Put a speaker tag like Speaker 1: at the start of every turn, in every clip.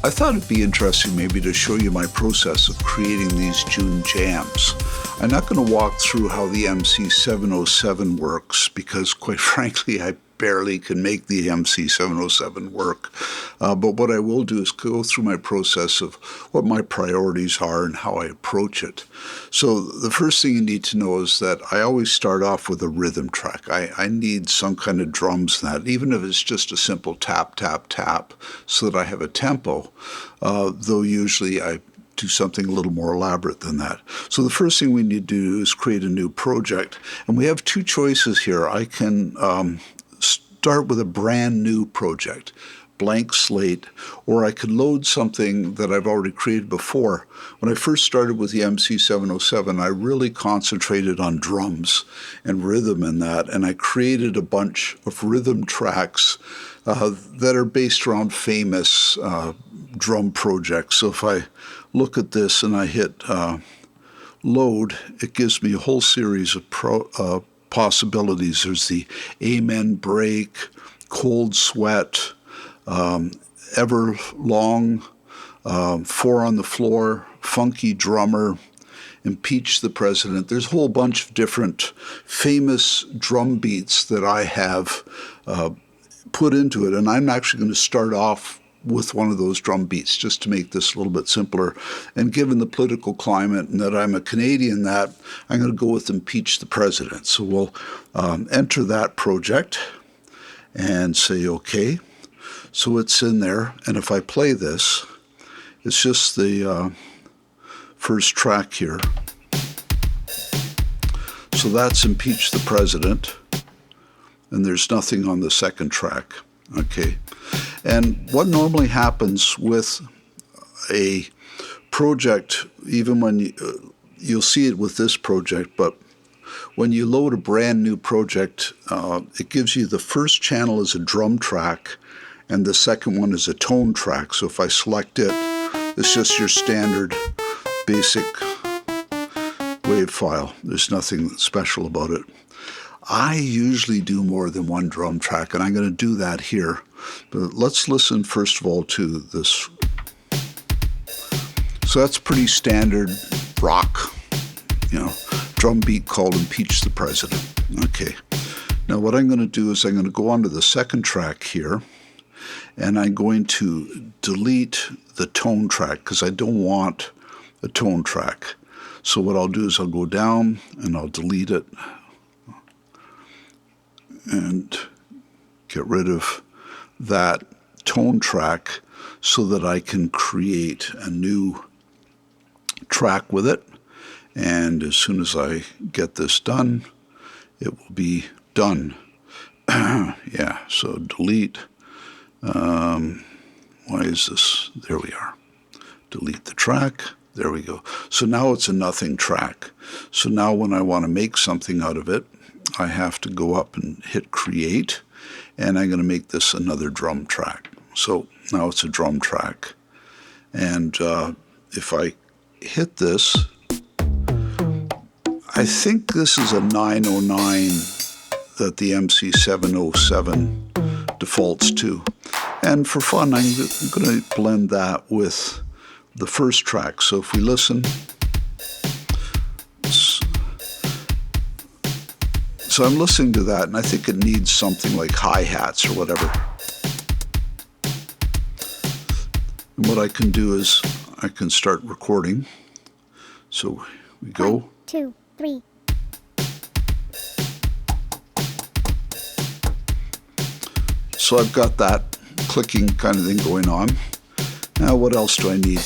Speaker 1: I thought it'd be interesting maybe to show you my process of creating these June jams. I'm not going to walk through how the MC-707 works because, quite frankly, I barely can make the MC-707 work. But what I will do is go through my process of what my priorities are and how I approach it. So the first thing you need to know is that I always start off with a rhythm track. I need some kind of drums in that, even if it's just a simple tap, tap, tap, so that I have a tempo, though usually I do something a little more elaborate than that. So the first thing we need to do is create a new project. And we have two choices here. I can start with a brand new project, blank slate, or I could load something that I've already created before. When I first started with the MC-707, I really concentrated on drums and rhythm in that, and I created a bunch of rhythm tracks that are based around famous drum projects. So if I look at this and I hit load, it gives me a whole series of possibilities. There's the Amen Break, Cold Sweat, Ever Long, Four on the Floor, Funky Drummer, Impeach the President. There's a whole bunch of different famous drum beats that I have put into it, and I'm actually going to start off with one of those drum beats just to make this a little bit simpler. And given the political climate and that I'm a Canadian, that I'm going to go with Impeach the President. So we'll enter that project and say OK. So it's in there, and if I play this, it's just the first track here. So that's Impeach the President, and there's nothing on the second track. Okay. And what normally happens with a project, even when you'll see it with this project, but when you load a brand new project, it gives you the first channel as a drum track and the second one is a tone track. So if I select it, it's just your standard basic wave file. There's nothing special about it. I usually do more than one drum track, and I'm going to do that here. But let's listen first of all to this. So that's pretty standard rock, drum beat called Impeach the President. Okay. Now what I'm going to do is I'm going to go on to the second track here, and I'm going to delete the tone track because I don't want a tone track. So what I'll do is I'll go down and I'll delete it and get rid of that tone track so that I can create a new track with it. And as soon as I get this done, it will be done. Yeah, so delete. Why is this? There we are. Delete the track. There we go. So now it's a nothing track. So now when I want to make something out of it, I have to go up and hit create, and I'm going to make this another drum track. So now it's a drum track. And if I hit this, I think this is a 909 that the MC-707 defaults to. And for fun, I'm going to blend that with the first track. So if we listen, so I'm listening to that, and I think it needs something like hi-hats or whatever. And what I can do is I can start recording. So we go.
Speaker 2: 1, 2, 3.
Speaker 1: So I've got that clicking kind of thing going on. Now what else do I need?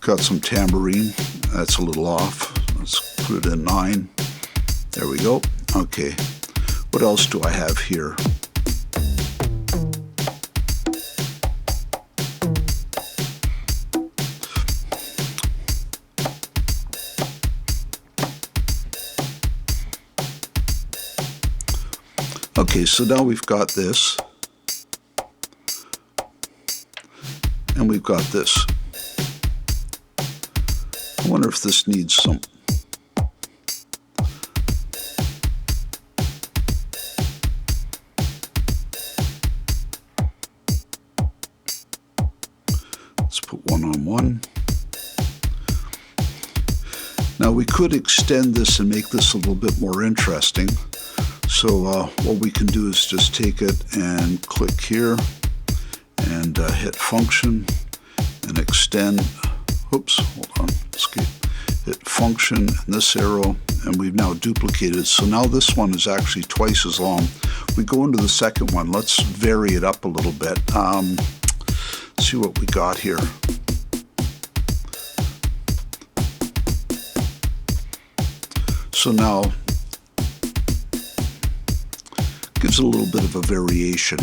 Speaker 1: Got some tambourine. That's a little off. Let's put it in 9. There we go. Okay. What else do I have here? Okay, so now we've got this, and we've got this. I wonder if this needs some. put 1 on 1. Now we could extend this and make this a little bit more interesting. So what we can do is just take it and click here and hit function and extend. Oops, hold on, escape. Hit function and this arrow, and we've now duplicated. So now this one is actually twice as long. We go into the second one. Let's vary it up a little bit. See what we got here. So now gives a little bit of a variation.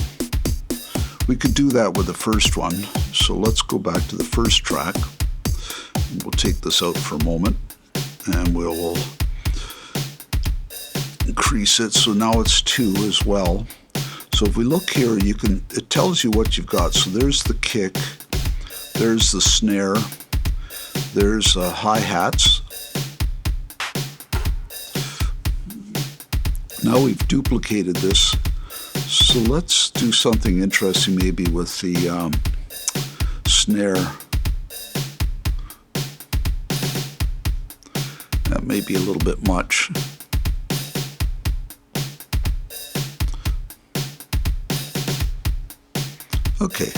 Speaker 1: We could do that with the first one. So let's go back to the first track. We'll take this out for a moment and we'll increase it. So now it's 2 as well. So if we look here, it tells you what you've got. So there's the kick, there's the snare, there's hi-hats. Now we've duplicated this. So let's do something interesting maybe with the snare. That may be a little bit much. Okay,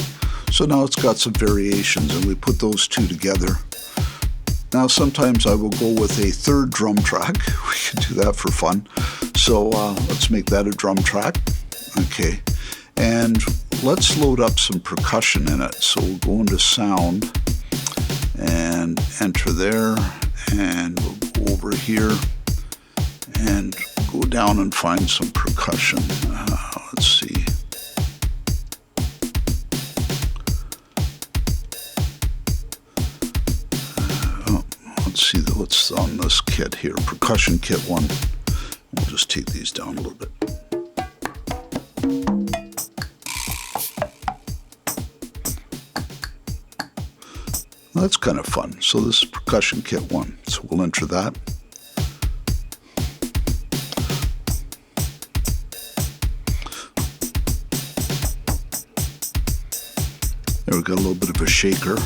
Speaker 1: so now it's got some variations and we put those two together. Now sometimes I will go with a third drum track. We can do that for fun. So let's make that a drum track. Okay, and let's load up some percussion in it. So we'll go into sound and enter there, and we'll go over here and go down and find some percussion. Let's see. Let's see what's on this kit here. Percussion kit 1. We'll just take these down a little bit. Well, that's kind of fun. So this is percussion kit 1. So we'll enter that. There we got a little bit of a shaker.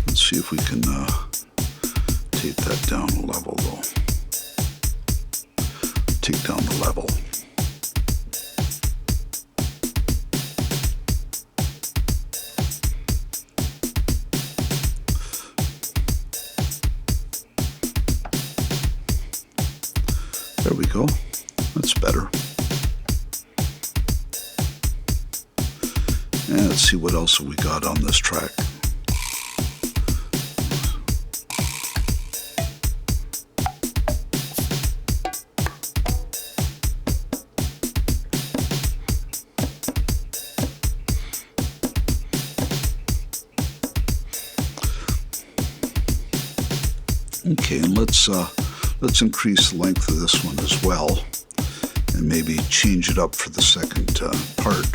Speaker 1: Let's see if we can take that down a level though. Take down the level. There we go. That's better. And let's see what else we got on this track. Okay, and let's increase the length of this one as well, and maybe change it up for the second part.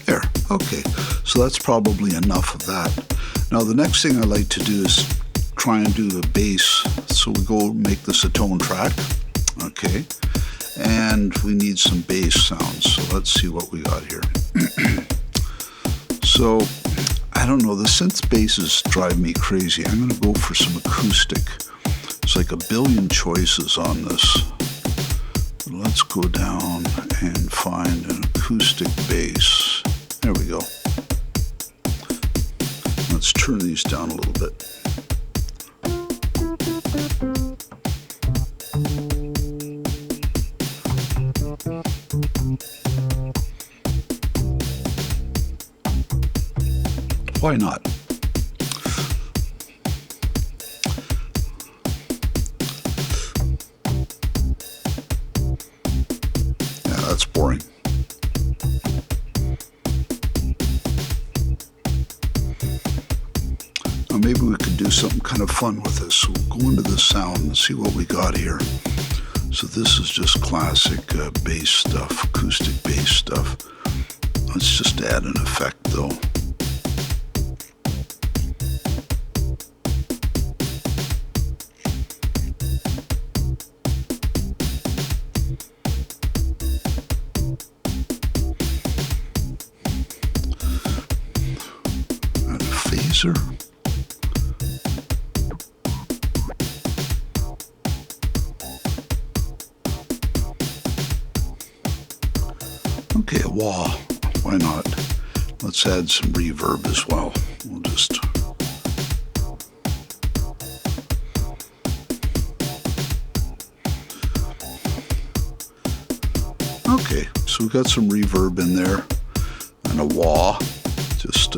Speaker 1: There, okay, so that's probably enough of that. Now the next thing I like to do is try and do the bass. So we go make this a tone track, okay, and we need some bass sounds. So let's see what we got here. So I don't know, the synth basses drive me crazy. I'm gonna go for some acoustic. It's like a billion choices on this. Let's go down and find an acoustic bass. There we go. Let's turn these down a little bit. Why not? Yeah, that's boring. Now maybe we could do something kind of fun with this. So we'll go into the sound and see what we got here. So this is just classic bass stuff, acoustic bass stuff. Let's just add an effect though. equalizer. Okay, a wah. Why not? Let's add some reverb as well. We'll just... Okay, so we've got some reverb in there and a wah. Just,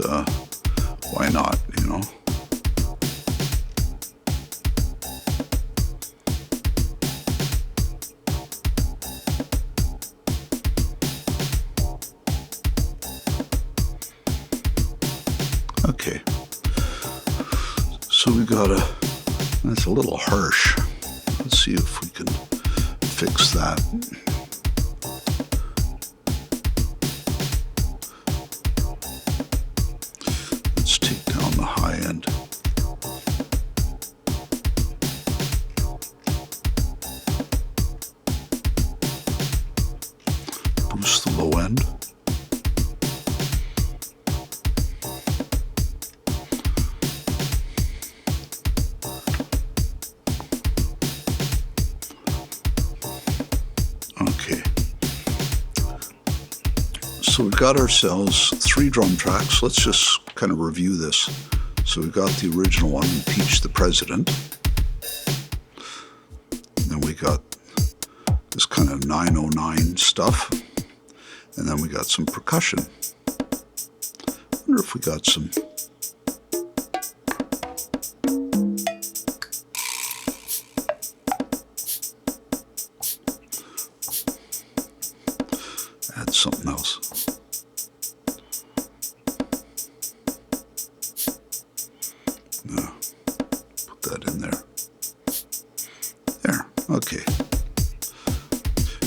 Speaker 1: why not, you know? Okay, so we got that's a little harsh. Let's see if we can fix that. Let's take down the high end. Boost the low end. Okay, so we've got ourselves 3 drum tracks. Let's just kind of review this. So we've got the original one, Impeach the President. And then we got this kind of 909 stuff. And then we got some percussion. I wonder if we got some... add something else. No, put that in there. There, okay.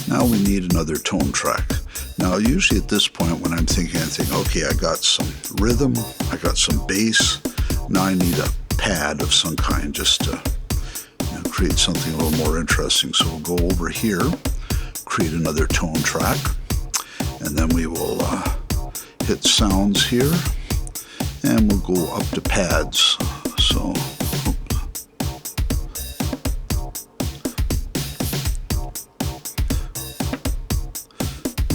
Speaker 1: Now we need another tone track. Now usually at this point when I'm thinking, okay, I got some rhythm, I got some bass, now I need a pad of some kind just to create something a little more interesting. So we'll go over here, create another tone track. And then we will hit sounds here, and we'll go up to pads. So,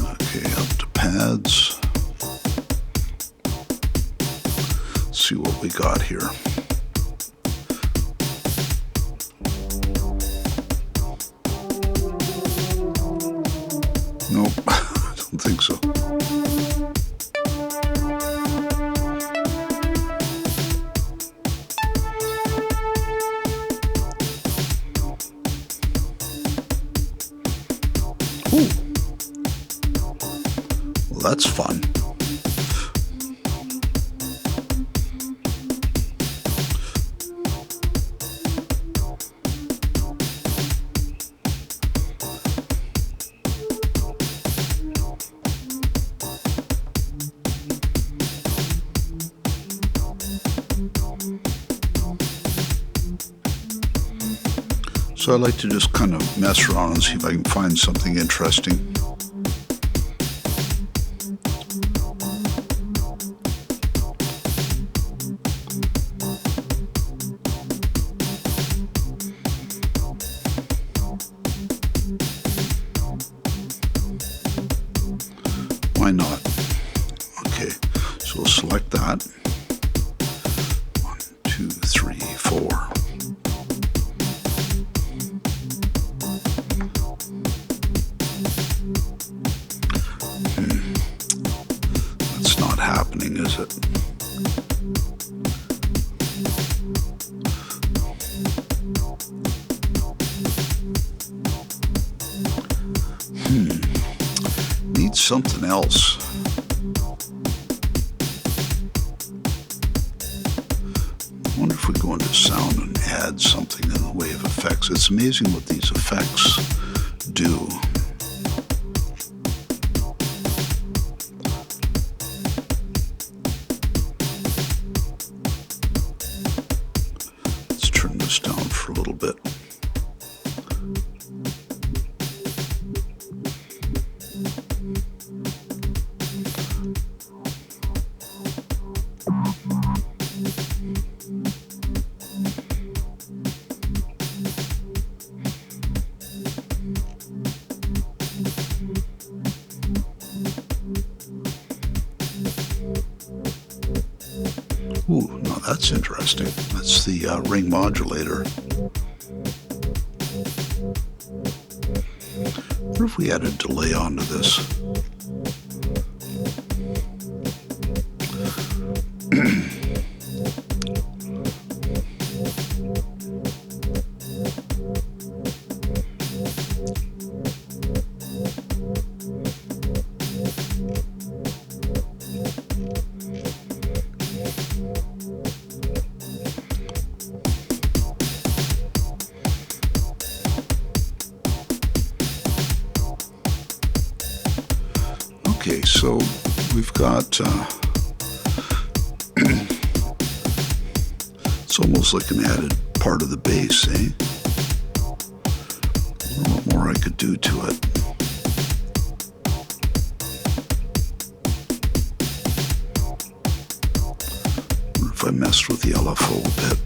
Speaker 1: okay, up to pads. Let's see what we got here. Nope. I think so. Ooh. Well, that's fun. So I like to just kind of mess around and see if I can find something interesting. Why not? Okay, so we'll select that. 1, 2, 3, 4. That's not happening, is it? Need something else. I wonder if we go into sound and add something in the way of effects. It's amazing what these effects do. Let's turn this down for a little bit. Ooh, now that's interesting. That's the ring modulator. What if we add a delay onto this? Okay, so we've got, it's almost like an added part of the bass, eh? I don't know what more I could do to it. What if I messed with the LFO a bit?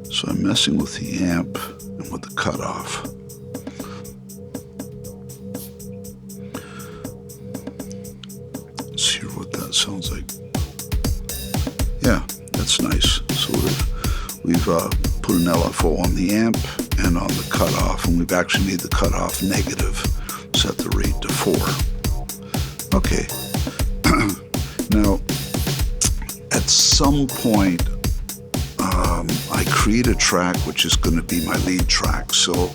Speaker 1: So I'm messing with the amp and with the cutoff. Let's hear what that sounds like. Yeah, that's nice. So we've put an LFO on the amp and on the cutoff, and we've actually made the cutoff negative. Set the rate to 4. Okay. Now, at some point, I create a track which is going to be my lead track. So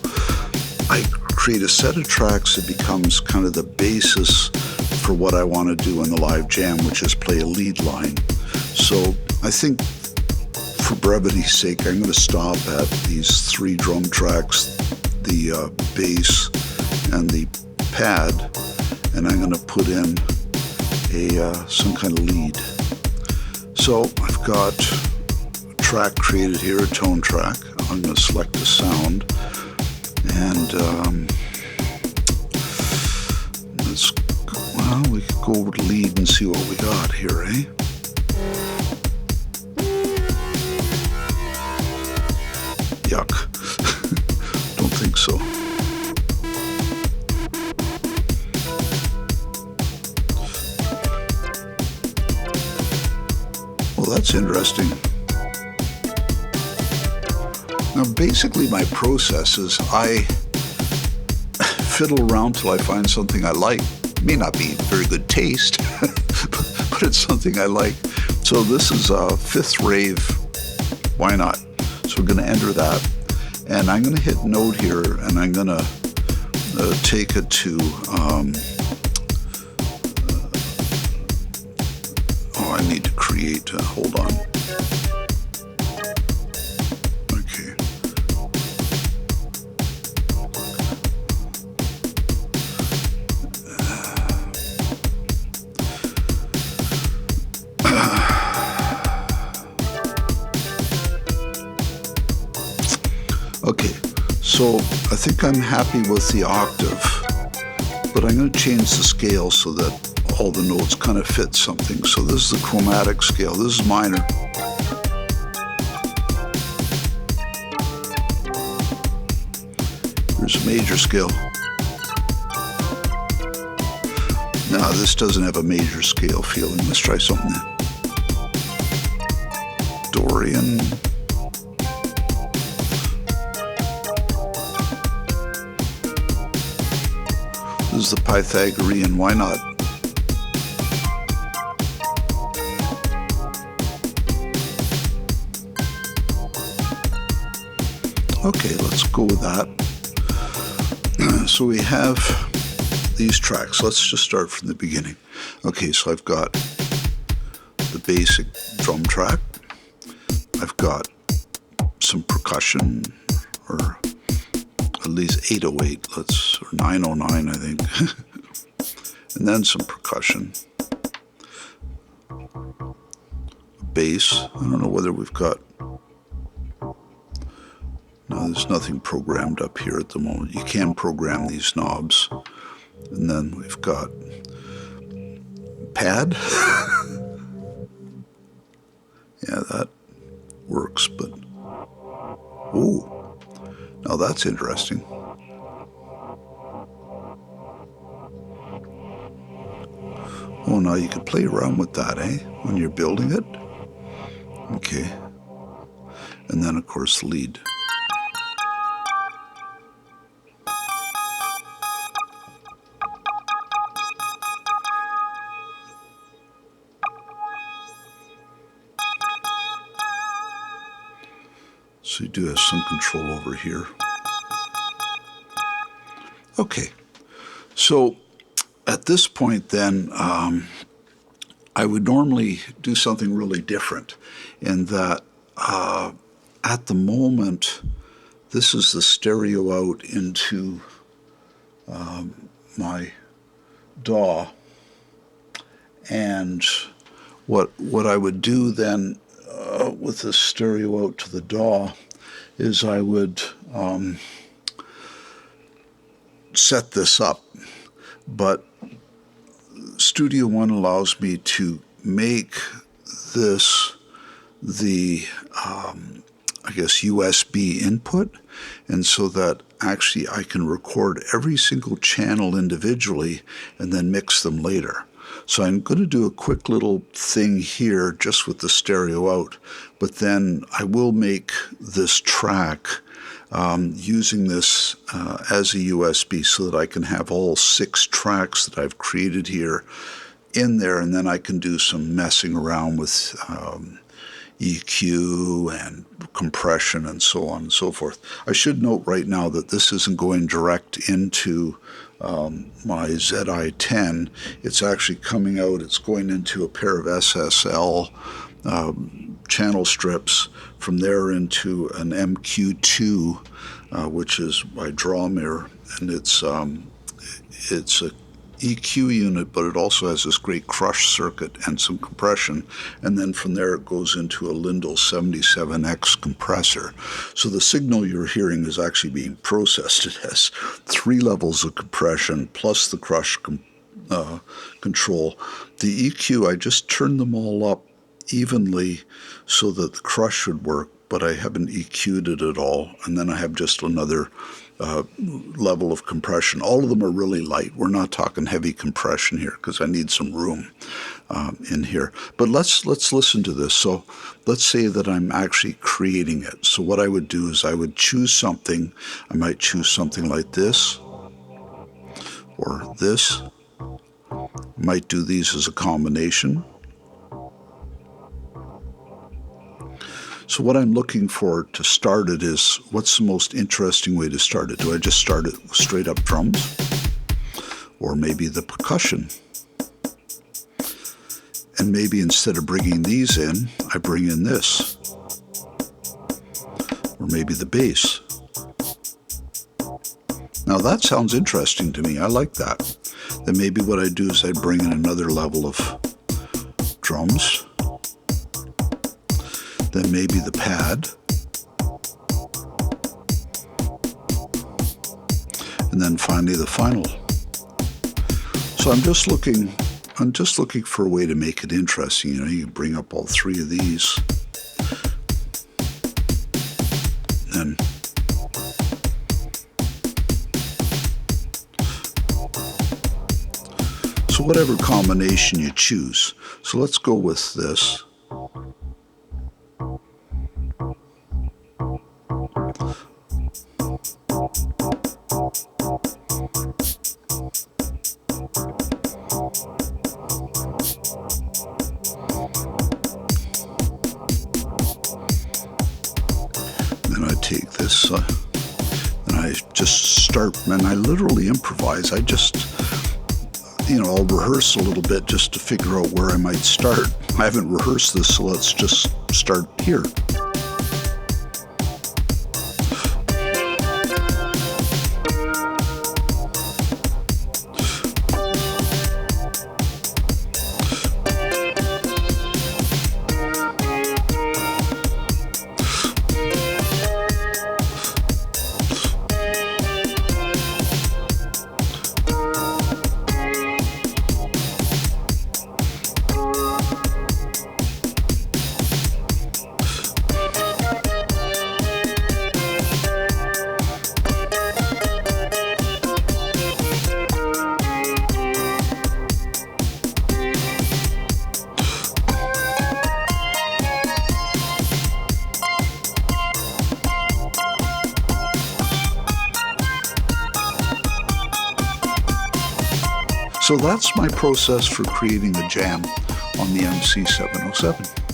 Speaker 1: I create a set of tracks that becomes kind of the basis for what I want to do in the live jam, which is play a lead line. So I think for brevity's sake, I'm going to stop at these 3 drum tracks, the bass and the pad, and I'm going to put in some kind of lead. So I've got track created here, a tone track. I'm going to select the sound, and we could go over to lead and see what we got here, eh? Yuck. Don't think so. Well, that's interesting. Now, basically, my process is I fiddle around till I find something I like. It may not be very good taste, but it's something I like. So this is a 5th rave. Why not? So we're going to enter that, and I'm going to hit note here, and I'm going to take it to. I need to create. Hold on. Okay, so I think I'm happy with the octave, but I'm going to change the scale so that all the notes kind of fit something. So this is the chromatic scale. This is minor. Here's a major scale. Now this doesn't have a major scale feeling. Let's try something. Dorian. This is the Pythagorean, why not? Okay, let's go with that. So we have these tracks. Let's just start from the beginning. Okay, so I've got the basic drum track. I've got some percussion, or at least 808, or 909, I think. And then some percussion. Bass. I don't know whether we've got... No, there's nothing programmed up here at the moment. You can program these knobs. And then we've got pad. Yeah, that works, but... Ooh, now that's interesting. Oh, now you can play around with that, eh? When you're building it. Okay. And then, of course, the lead. So you do have some control over here. Okay. So at this point then, I would normally do something really different in that at the moment, this is the stereo out into my DAW. And what I would do then with the stereo out to the DAW is I would set this up. But Studio One allows me to make this the, I guess, USB input, and so that actually I can record every single channel individually and then mix them later. So I'm going to do a quick little thing here just with the stereo out, but then I will make this track using this as a USB so that I can have all 6 tracks that I've created here in there, and then I can do some messing around with EQ and compression and so on and so forth. I should note right now that this isn't going direct into my ZI-10. It's actually coming out, it's going into a pair of SSL channel strips, from there into an MQ2, which is my draw mirror, and it's a EQ unit, but it also has this great crush circuit and some compression, and then from there it goes into a Lindell 77X compressor. So the signal you're hearing is actually being processed. It has 3 levels of compression plus the crush control. The EQ, I just turned them all up evenly so that the crush should work, but I haven't EQ'd it at all, and then I have just another level of compression. All of them are really light. We're not talking heavy compression here because I need some room in here. But let's listen to this. So let's say that I'm actually creating it. So what I would do is I would choose something. I might choose something like this or this. Might do these as a combination. So what I'm looking for to start it is, what's the most interesting way to start it? Do I just start it with straight up drums? Or maybe the percussion? And maybe instead of bringing these in, I bring in this. Or maybe the bass. Now that sounds interesting to me. I like that. Then maybe what I do is I bring in another level of drums. Then maybe the pad, and then finally the final. So I'm just looking for a way to make it interesting. You know, you can bring up all 3 of these, and then so whatever combination you choose. So let's go with this. take this and I just start, and I literally improvise. I just, I'll rehearse a little bit just to figure out where I might start. I haven't rehearsed this, so let's just start here. So that's my process for creating a jam on the MC-707.